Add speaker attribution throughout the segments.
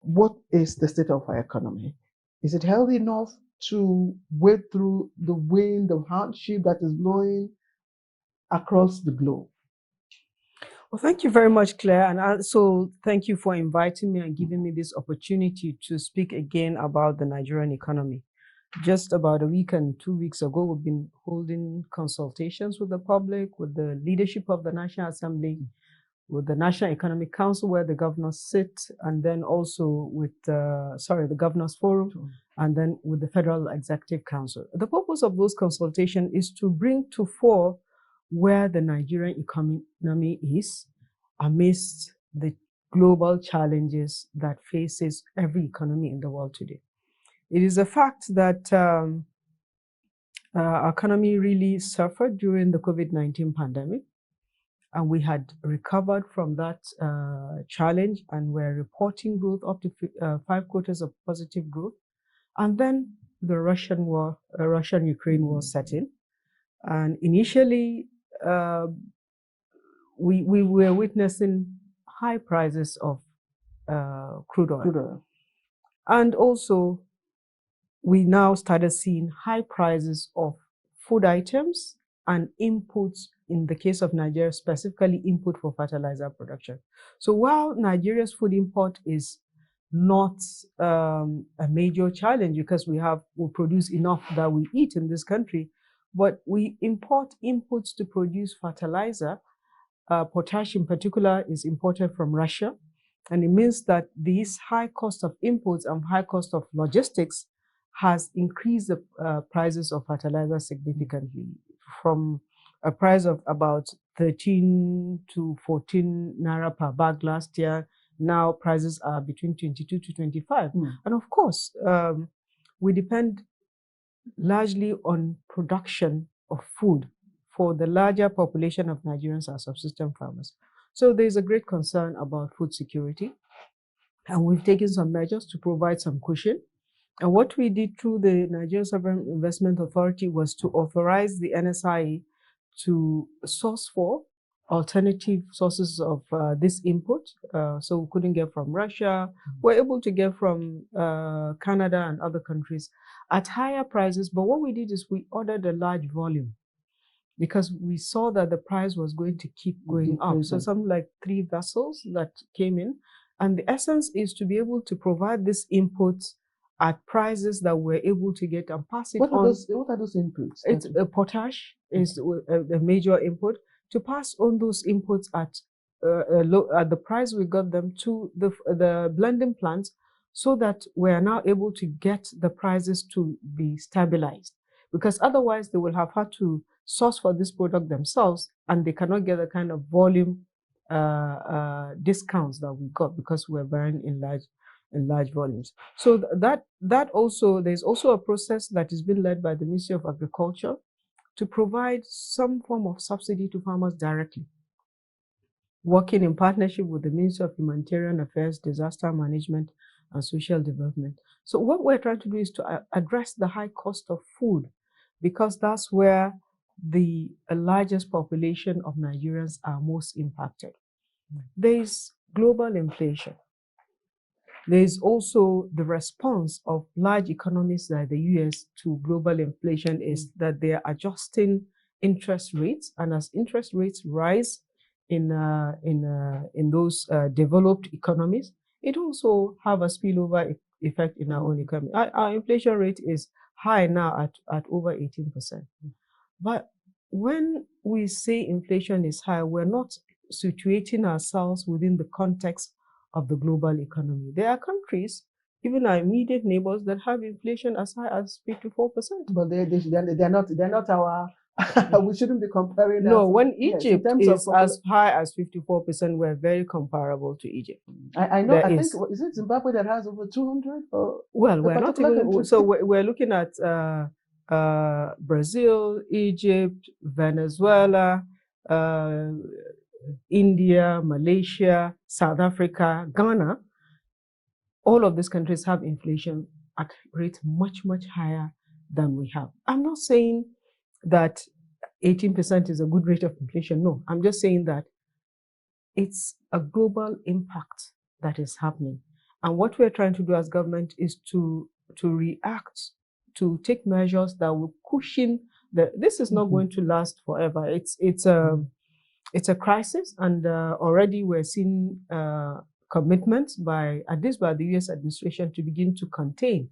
Speaker 1: What is the state of our economy? Is it healthy enough to wade through the wind of hardship that is blowing across the globe?
Speaker 2: Well, thank you very much, Claire. And also thank you for inviting me and giving me this opportunity to speak again about the Nigerian economy. Just about a week and 2 weeks ago, we've been holding consultations with the public, with the leadership of the National Assembly, with the National Economic Council, where the governors sit, and then also with, the Governors Forum, and then with the Federal Executive Council. The purpose of those consultations is to bring to fore where the Nigerian economy is amidst the global challenges that faces every economy in the world today. It is a fact that our economy really suffered during the COVID-19 pandemic, and we had recovered from that challenge, and we're reporting growth up to 5 quarters of positive growth. And then the Russian-Ukraine war set in. And initially, we were witnessing high prices of crude oil. And also, we now started seeing high prices of food items and inputs, in the case of Nigeria, specifically input for fertilizer production. So while Nigeria's food import is not a major challenge, because we produce enough that we eat in this country, but we import inputs to produce fertilizer. Potash in particular is imported from Russia. And it means that this high cost of imports and high cost of logistics has increased the prices of fertilizer significantly, from a price of about 13 to 14 naira per bag last year. Now prices are between 22 to 25. And of course, we depend largely on production of food for the larger population of Nigerians are subsistence farmers. So there's a great concern about food security, and we've taken some measures to provide some cushion. And what we did through the Nigerian Sovereign Investment Authority was to authorize the NSIA to source for alternative sources of this input. So we couldn't get from Russia. We're able to get from Canada and other countries at higher prices. But what we did is we ordered a large volume, because we saw that the price was going to keep going up. So something like 3 vessels that came in. And the essence is to be able to provide this input at prices that we're able to get and pass it on.
Speaker 1: What are those inputs?
Speaker 2: It's potash is a major input. To pass on those inputs at the price we got them to the blending plants, so that we are now able to get the prices to be stabilized. Because otherwise they will have had to source for this product themselves, and they cannot get the kind of volume discounts that we got, because we're buying in large volumes. So that also, there's also a process that is being led by the Ministry of Agriculture to provide some form of subsidy to farmers directly, working in partnership with the Ministry of Humanitarian Affairs, Disaster Management, and Social Development. So what we're trying to do is to address the high cost of food, because that's where the largest population of Nigerians are most impacted. There's global inflation. There's also the response of large economies like the US to global inflation is that they are adjusting interest rates, and as interest rates rise in those developed economies, it also have a spillover effect in our own economy. Our inflation rate is high now at over 18%. But when we say inflation is high, we're not situating ourselves within the context of the global economy. There are countries, even our immediate neighbors, that have inflation as high as 54%.
Speaker 1: But they're not our. We shouldn't be comparing.
Speaker 2: No, when Egypt is as high as 54%, we're very comparable to Egypt.
Speaker 1: I know. I think, is it Zimbabwe that has over 200?
Speaker 2: Well, we're not even. So we're looking at Brazil, Egypt, Venezuela, India, Malaysia, South Africa, Ghana. All of these countries have inflation at rates much, much higher than we have. I'm not saying that 18% is a good rate of inflation. No, I'm just saying that it's a global impact that is happening. And what we're trying to do as government is to react, to take measures that will cushion this is not going to last forever. It's a crisis, and already we're seeing commitments at least by the U.S. administration to begin to contain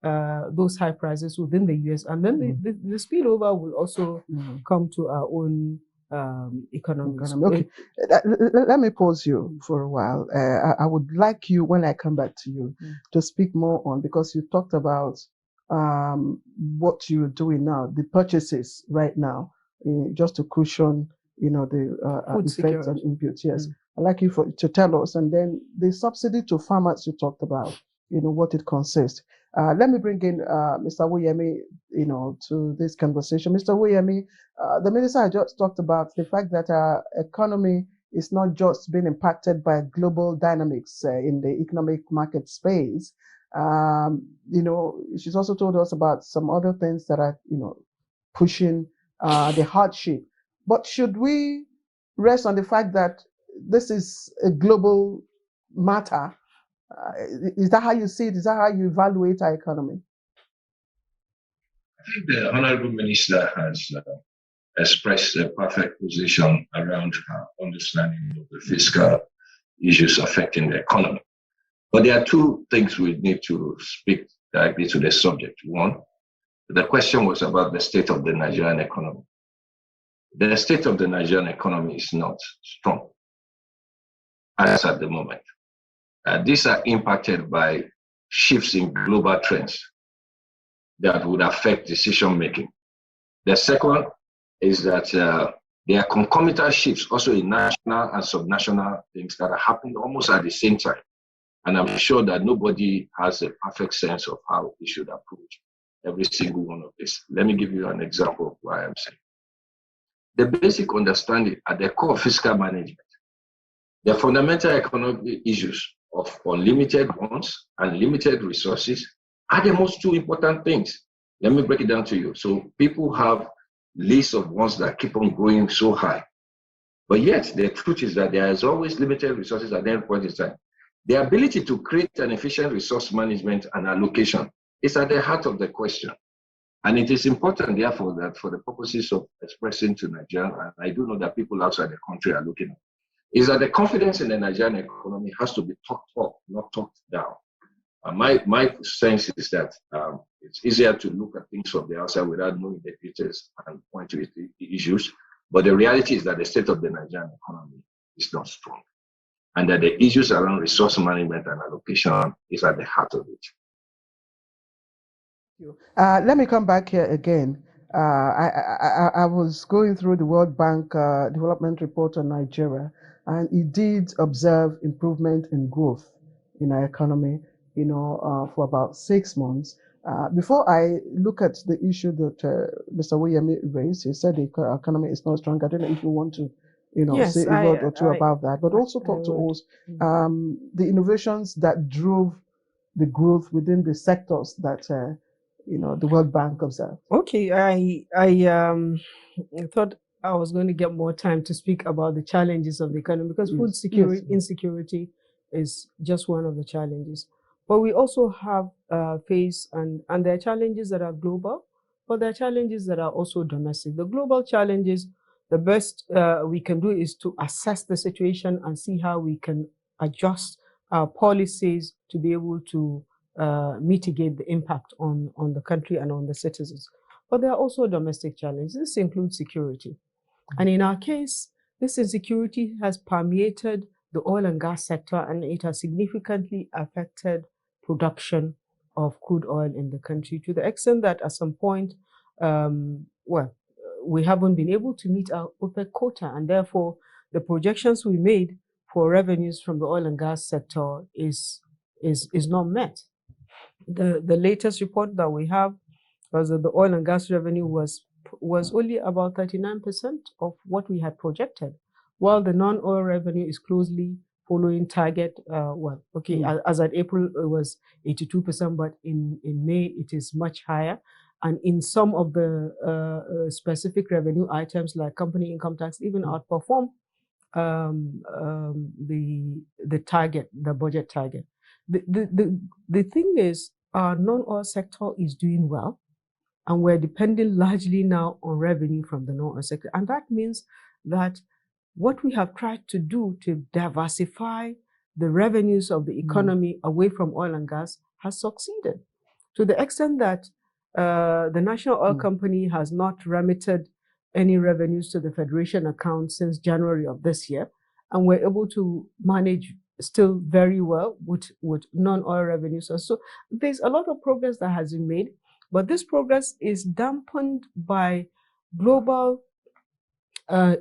Speaker 2: those high prices within the U.S. And then the spillover will also come to our own economy.
Speaker 1: Okay, let me pause you for a while. I would like you, when I come back to you, to speak more on, because you talked about what you're doing now, the purchases right now, just to cushion, the effects and inputs. Yes, I'd like you to tell us, and then the subsidy to farmers you talked about, what it consists. Let me bring in Mr. Awoyemi, to this conversation. Mr. Awoyemi, the minister I just talked about the fact that our economy is not just being impacted by global dynamics in the economic market space. She's also told us about some other things that are, pushing the hardship. But should we rest on the fact that this is a global matter? Is that how you see it? Is that how you evaluate our economy?
Speaker 3: I think the Honorable Minister has expressed a perfect position around her understanding of the fiscal issues affecting the economy. But there are two things we need to speak directly to the subject. One, the question was about the state of the Nigerian economy. The state of the Nigerian economy is not strong as at the moment. These are impacted by shifts in global trends that would affect decision making. The second is that there are concomitant shifts also in national and subnational things that are happening almost at the same time. And I'm sure that nobody has a perfect sense of how we should approach every single one of this. Let me give you an example of what I'm saying. The basic understanding at the core of fiscal management, the fundamental economic issues of unlimited funds and limited resources are the most two important things. Let me break it down to you. So people have lists of ones that keep on growing so high. But yet, the truth is that there is always limited resources at any point in time. The ability to create an efficient resource management and allocation is at the heart of the question. And it is important, therefore, that for the purposes of expressing to Nigeria, and I do know that people outside the country are looking at, is that the confidence in the Nigerian economy has to be talked up, not talked down. My sense is that it's easier to look at things from the outside without knowing the details and point to the issues. But the reality is that the state of the Nigerian economy is not strong, and that the issues around resource management and allocation is at the heart of it.
Speaker 1: Let me come back here again. I was going through the World Bank development report on Nigeria, and it did observe improvement in growth in our economy, for about 6 months. Before I look at the issue that Mr. Awoyemi raised, he said the economy is not strong. I don't know if you want to,
Speaker 2: yes,
Speaker 1: say a word or two about that, but also talk to us the innovations that drove the growth within the sectors that the World Bank observed.
Speaker 2: Okay, I thought I was going to get more time to speak about the challenges of the economy, because food security, insecurity is just one of the challenges. But we also have faced, and there are challenges that are global, but there are challenges that are also domestic. The global challenges, the best we can do is to assess the situation and see how we can adjust our policies to be able to mitigate the impact on the country and on the citizens. But there are also domestic challenges. This includes security. And in our case, this insecurity has permeated the oil and gas sector, and it has significantly affected production of crude oil in the country, to the extent that at some point, we haven't been able to meet our OPEC quota, and therefore the projections we made for revenues from the oil and gas sector is not met. The latest report that we have was that the oil and gas revenue was only about 39% of what we had projected, while the non-oil revenue is closely following target. As at April, it was 82%, but in May, it is much higher. and in some of the specific revenue items like company income tax even outperform the target, the budget target. The thing is, our non-oil sector is doing well, and we're depending largely now on revenue from the non-oil sector. And that means that what we have tried to do to diversify the revenues of the economy away from oil and gas has succeeded, to the extent that the National Oil Company has not remitted any revenues to the Federation account since January of this year, and we're able to manage still very well with non-oil revenues. So there's a lot of progress that has been made, but this progress is dampened by global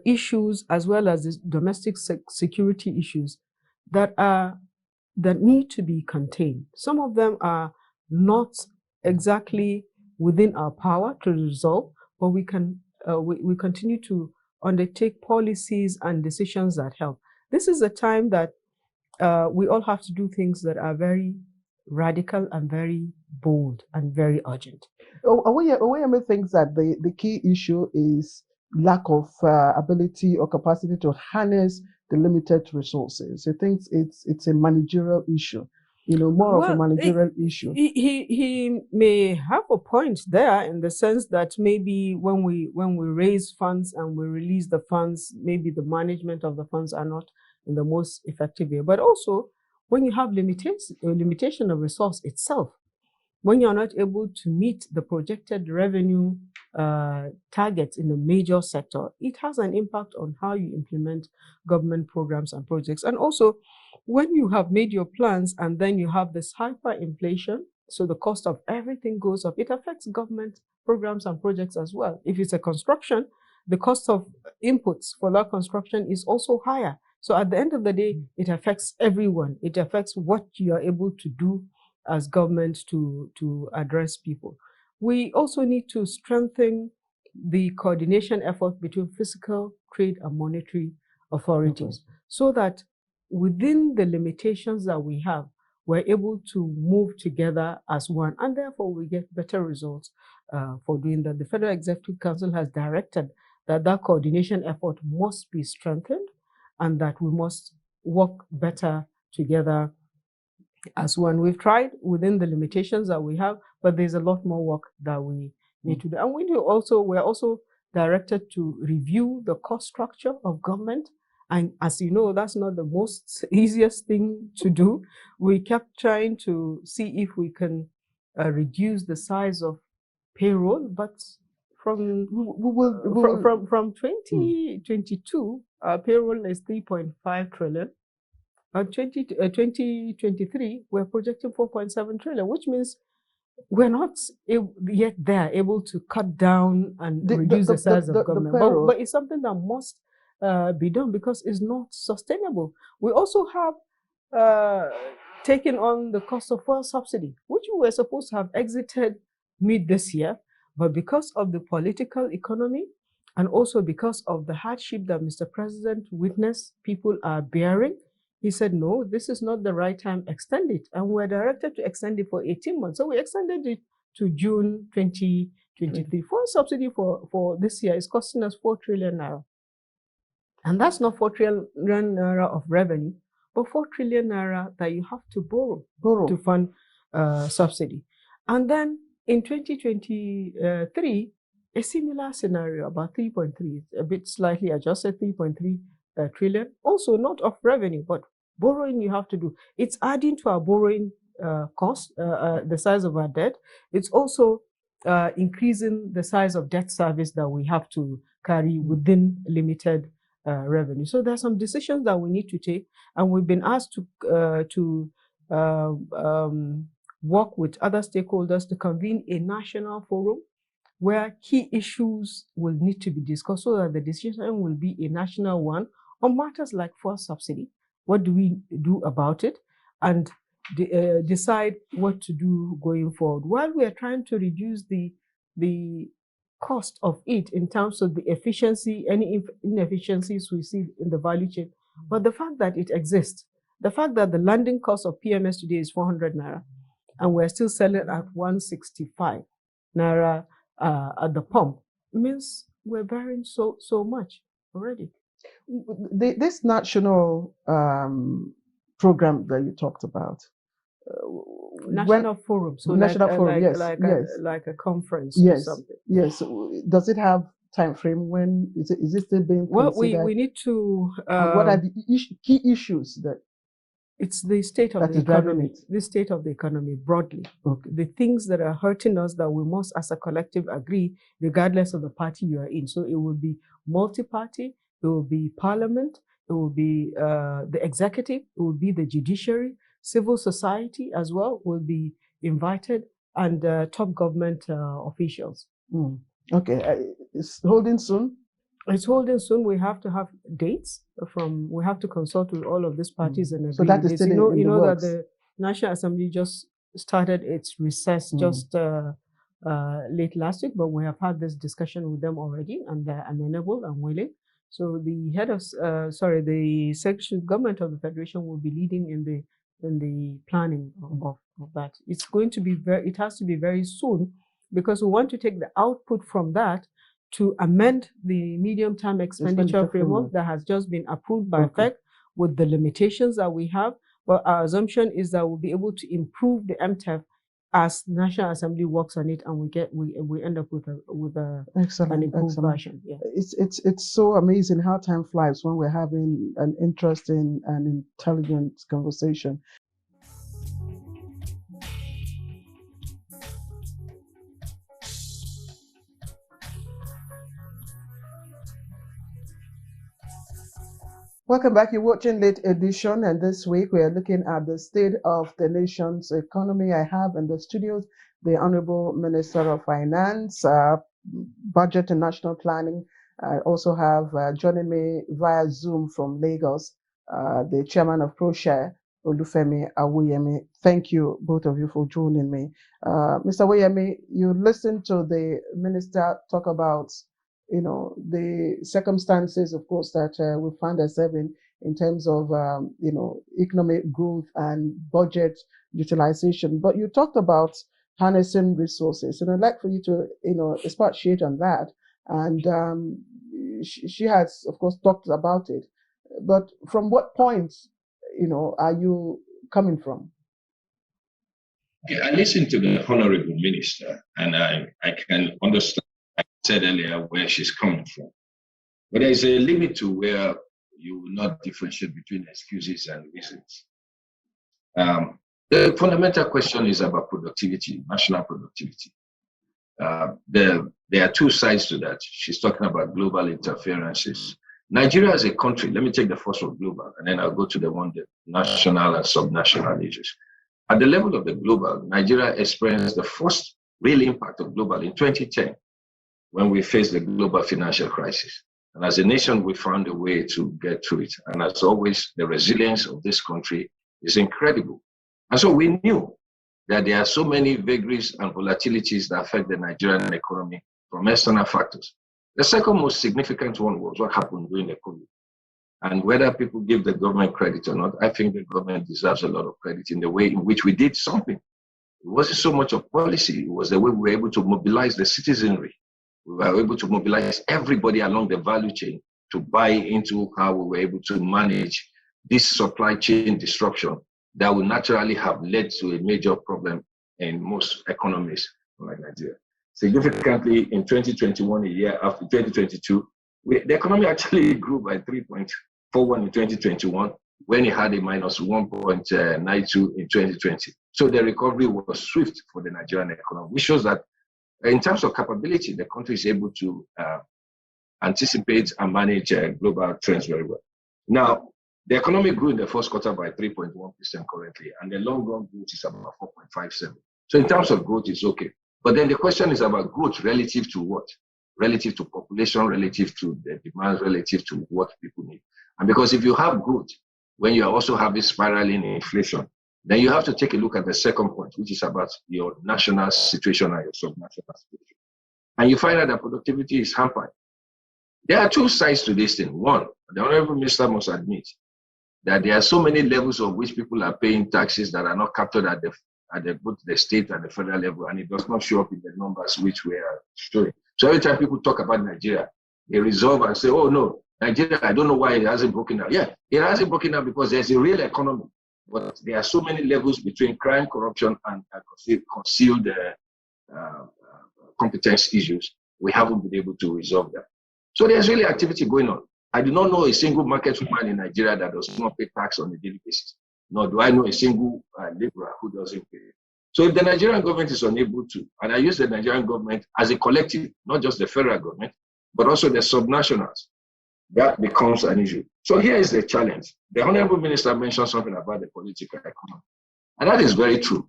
Speaker 2: issues as well as domestic security issues that need to be contained. Some of them are not exactly within our power to resolve, but we continue to undertake policies and decisions that help. This is a time that we all have to do things that are very radical and very bold and very urgent.
Speaker 1: Awoyemi thinks that the key issue is lack of ability or capacity to harness the limited resources. He thinks it's a managerial issue, more of a managerial issue.
Speaker 2: He may have a point there, in the sense that maybe when we raise funds and we release the funds, maybe the management of the funds are not in the most effective way. But also, when you have limitation of resource itself, when you're not able to meet the projected revenue targets in the major sector, it has an impact on how you implement government programs and projects. And also, when you have made your plans and then you have this hyperinflation, so the cost of everything goes up, it affects government programs and projects as well. If it's a construction, the cost of inputs for that construction is also higher. So at the end of the day, it affects everyone. It affects what you are able to do as government to address people. We also need to strengthen the coordination effort between fiscal, trade, and monetary authorities, so that within the limitations that we have, we're able to move together as one, and therefore we get better results for doing that. The Federal Executive Council has directed that coordination effort must be strengthened, and that we must work better together as one. We've tried within the limitations that we have, but there's a lot more work that we need to do. And we're also directed to review the cost structure of government. And as you know, that's not the most easiest thing to do. We kept trying to see if we can reduce the size of payroll, but from 2022, our payroll is 3.5 trillion. 2023, we're projecting 4.7 trillion, which means we're not yet able to cut down and reduce the size of government. But it's something that must be done, because it's not sustainable. We also have taken on the cost of fuel subsidy, which we were supposed to have exited mid this year, but because of the political economy and also because of the hardship that Mr. President witnessed people are bearing, he said, no, this is not the right time, extend it. And we're directed to extend it for 18 months. So we extended it to June 2023. Fuel subsidy for this year is costing us 4 trillion naira. And that's not 4 trillion naira of revenue, but 4 trillion naira that you have to borrow to fund subsidy. And then in 2023, a similar scenario, about 3.3, a bit slightly adjusted, 3.3 trillion, also not of revenue, but borrowing you have to do. It's adding to our borrowing cost, the size of our debt. It's also increasing the size of debt service that we have to carry within limited revenue. So there are some decisions that we need to take, and we've been asked to work with other stakeholders to convene a national forum where key issues will need to be discussed, so that the decision will be a national one on matters like fuel subsidy. What do we do about it? And decide what to do going forward, while we are trying to reduce the cost of it in terms of the efficiency, any inefficiencies we see in the value chain. But the fact that it exists, the fact that the landing cost of PMS today is 400 naira, and we're still selling at 165 naira at the pump means we're bearing so much already.
Speaker 1: This national program that you talked about,
Speaker 2: national forum, so
Speaker 1: national forum, yes,
Speaker 2: like a conference
Speaker 1: yes,
Speaker 2: or something.
Speaker 1: Yes. Does it have time frame? When is it still being considered?
Speaker 2: Well, we need to.
Speaker 1: What are the key issues that?
Speaker 2: It's the state of the economy. The state of the economy broadly. Okay. The things that are hurting us that we must, as a collective, agree, regardless of the party you are in. So it will be multi-party. It will be parliament. It will be the executive. It will be the judiciary. Civil society as well will be invited, and top government officials.
Speaker 1: Okay, it's holding soon.
Speaker 2: It's holding soon. We have to have dates we have to consult with all of these parties and agree.
Speaker 1: So that is still in
Speaker 2: you know
Speaker 1: the
Speaker 2: that the National Assembly just started its recess just late last week, but we have had this discussion with them already, and they're amenable and willing. So the head of, the Secretary of Government of the Federation will be leading in the planning of that. It's going to be it has to be very soon, because we want to take the output from that to amend the medium-term expenditure framework that has just been approved by FEC with the limitations that we have. But our assumption is that we'll be able to improve the MTEF as the National Assembly works on it, and we end up with an improved version. Yeah.
Speaker 1: It's so amazing how time flies when we're having an interesting and intelligent conversation. Welcome back. You're watching Late Edition, and this week we are looking at the state of the nation's economy. I have in the studios the Honorable Minister of Finance, Budget and National Planning. I also have joining me via Zoom from Lagos, the Chairman of Proshare, Olufemi Awoyemi. Thank you, both of you, for joining me. Mr. Awoyemi, you listened to the Minister talk about the circumstances, of course, that we find ourselves in terms of, economic growth and budget utilization. But you talked about harnessing resources, and I'd like for you to, expatiate on that. And she has, of course, talked about it. But from what point, are you coming from?
Speaker 3: Okay, I listened to the Honorable Minister, and I can understand. I said earlier where she's coming from. But there's a limit to where you will not differentiate between excuses and reasons. The fundamental question is about productivity, national productivity. There are two sides to that. She's talking about global interferences. Nigeria as a country, let me take the first one, global, and then I'll go to the one, the national and subnational issues. At the level of the global, Nigeria experienced the first real impact of global in 2010. When we faced the global financial crisis. And as a nation, we found a way to get through it. And as always, the resilience of this country is incredible. And so we knew that there are so many vagaries and volatilities that affect the Nigerian economy from external factors. The second most significant one was what happened during the COVID. And whether people give the government credit or not, I think the government deserves a lot of credit in the way in which we did something. It wasn't so much of policy, it was the way we were able to mobilize the citizenry. We were able to mobilize everybody along the value chain to buy into how we were able to manage this supply chain disruption that would naturally have led to a major problem in most economies like Nigeria. Significantly, in 2021, a year after 2022, the economy actually grew by 3.41 in 2021 when it had a minus 1.92 in 2020. So the recovery was swift for the Nigerian economy, which shows that in terms of capability, the country is able to anticipate and manage global trends very well. Now, the economy grew in the first quarter by 3.1% currently, and the long-run growth is about 4.57. So in terms of growth, it's okay. But then the question is about growth relative to what? Relative to population, relative to the demand, relative to what people need. And because if you have growth, when you are also having spiraling inflation, then you have to take a look at the second point, which is about your national situation and your subnational situation. And you find out that productivity is hampered. There are two sides to this thing. One, the Honorable Minister must admit that there are so many levels of which people are paying taxes that are not captured at at both the state and the federal level, and it does not show up in the numbers which we are showing. So every time people talk about Nigeria, they resolve and say, oh no, Nigeria, I don't know why it hasn't broken down. Yeah, it hasn't broken down because there's a real economy, but there are so many levels between crime, corruption, and concealed competence issues. We haven't been able to resolve them. So there's really activity going on. I do not know a single market woman in Nigeria that does not pay tax on a daily basis. Nor do I know a single laborer who doesn't pay. So if the Nigerian government is unable to, and I use the Nigerian government as a collective, not just the federal government, but also the subnationals, that becomes an issue. So here is the challenge. The Honorable Minister mentioned something about the political economy. And that is very true.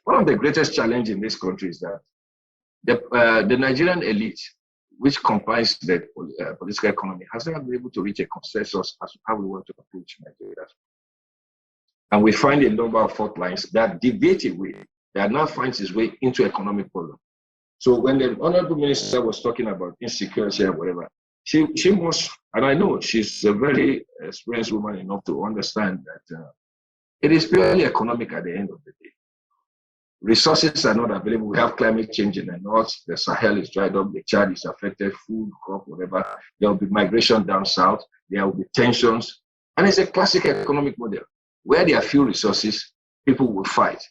Speaker 3: One of the greatest challenges in this country is that the Nigerian elite, which comprise the political economy, has not been able to reach a consensus as to how we want to approach Nigeria. And we find a number of fault lines that deviate away, that now finds its way into economic problem. So when the Honorable Minister was talking about insecurity or whatever, she must, and I know she's a very experienced woman enough to understand that it is purely economic at the end of the day. Resources are not available. We have climate change in the north. The Sahel is dried up. The Chad is affected. Food, crop, whatever. There will be migration down south. There will be tensions. And it's a classic economic model. Where there are few resources, people will fight.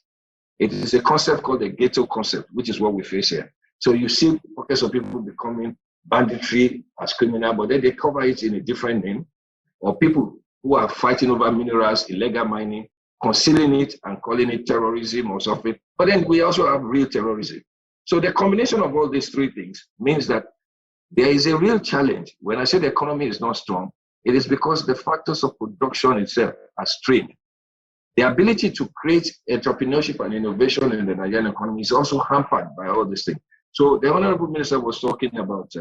Speaker 3: It is a concept called the ghetto concept, which is what we face here. So you see pockets of people becoming banditry as criminal, but then they cover it in a different name. Or people who are fighting over minerals, illegal mining, concealing it and calling it terrorism or something. But then we also have real terrorism. So the combination of all these three things means that there is a real challenge. When I say the economy is not strong, it is because the factors of production itself are strained. The ability to create entrepreneurship and innovation in the Nigerian economy is also hampered by all these things. So the Honorable Minister was talking about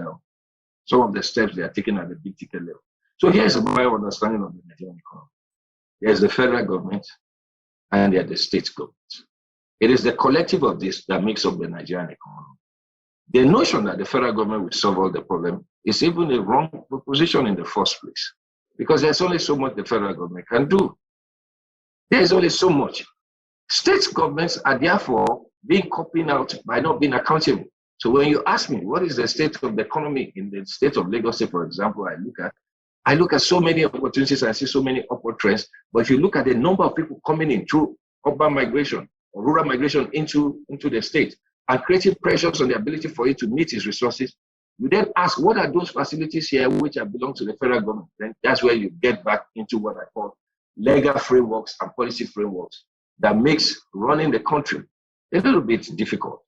Speaker 3: some of the steps they are taking at the big ticket level. So here's my understanding of the Nigerian economy. There's the federal government and there's the state government. It is the collective of this that makes up the Nigerian economy. The notion that the federal government will solve all the problem is even a wrong proposition in the first place, because there's only so much the federal government can do. There is only so much. State governments are therefore being copied out by not being accountable. So when you ask me, what is the state of the economy in the state of Lagos, for example, I look at so many opportunities and I see so many upward trends. But if you look at the number of people coming in through urban migration or rural migration into the state and creating pressures on the ability for it to meet its resources, you then ask, what are those facilities here which belong to the federal government? Then that's where you get back into what I call legal frameworks and policy frameworks that makes running the country a little bit difficult.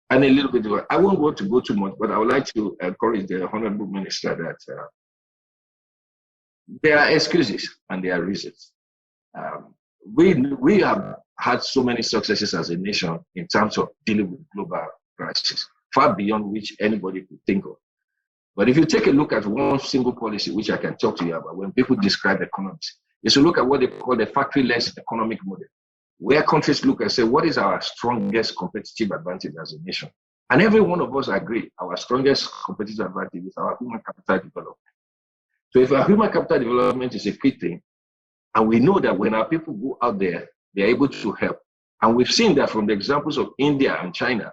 Speaker 3: And a little bit difficult. I won't want to go too much, but I would like to encourage the Honorable Minister that there are excuses and there are reasons. We have had so many successes as a nation in terms of dealing with global crises, far beyond which anybody could think of. But if you take a look at one single policy, which I can talk to you about, when people describe economics, is to look at what they call the factory-less economic model, where countries look and say, what is our strongest competitive advantage as a nation? And every one of us agree, our strongest competitive advantage is our human capital development. So if our human capital development is a key thing, and we know that when our people go out there, they're able to help. And we've seen that from the examples of India and China,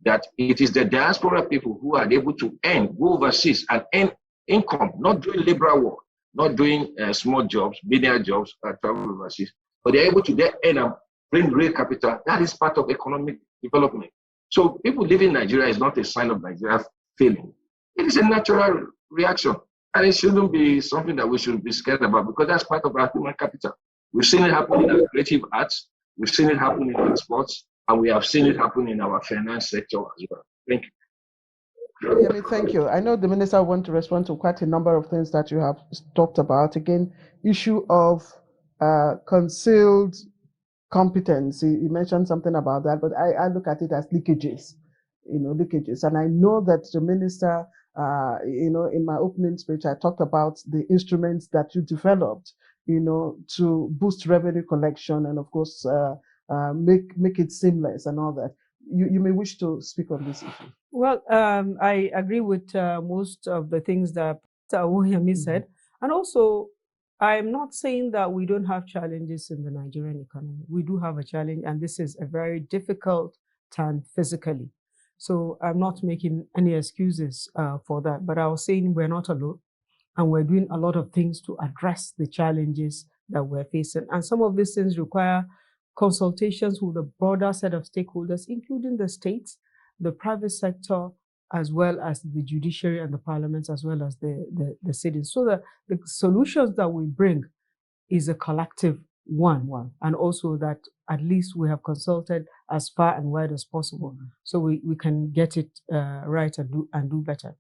Speaker 3: that it is the diaspora people who are able to go overseas and earn income, not doing liberal work, not doing small jobs, menial jobs, travel overseas, but they're able to then earn and bring real capital. That is part of economic development. So people living in Nigeria is not a sign of Nigeria failing. It is a natural reaction. And it shouldn't be something that we should be scared about, because that's part of our human capital. We've seen it happen in our creative arts, we've seen it happen in our sports, and we have seen it happen in our finance sector as well. Thank you.
Speaker 1: Yeah, thank you. I know the minister wants to respond to quite a number of things that you have talked about. Again, issue of concealed competence. You mentioned something about that, but I look at it as leakages, leakages. And I know that the minister, in my opening speech, I talked about the instruments that you developed, to boost revenue collection and, of course, make it seamless and all that. You may wish to speak on this issue.
Speaker 2: Well, I agree with most of the things that Awoyemi said. And also, I'm not saying that we don't have challenges in the Nigerian economy. We do have a challenge, and this is a very difficult time physically. So I'm not making any excuses for that, but I was saying we're not alone, and we're doing a lot of things to address the challenges that we're facing. And some of these things require consultations with a broader set of stakeholders, including the states, the private sector, as well as the judiciary and the parliaments, as well as the cities, so that the solutions that we bring is a collective one, and also that at least we have consulted as far and wide as possible, so we can get it right and do better.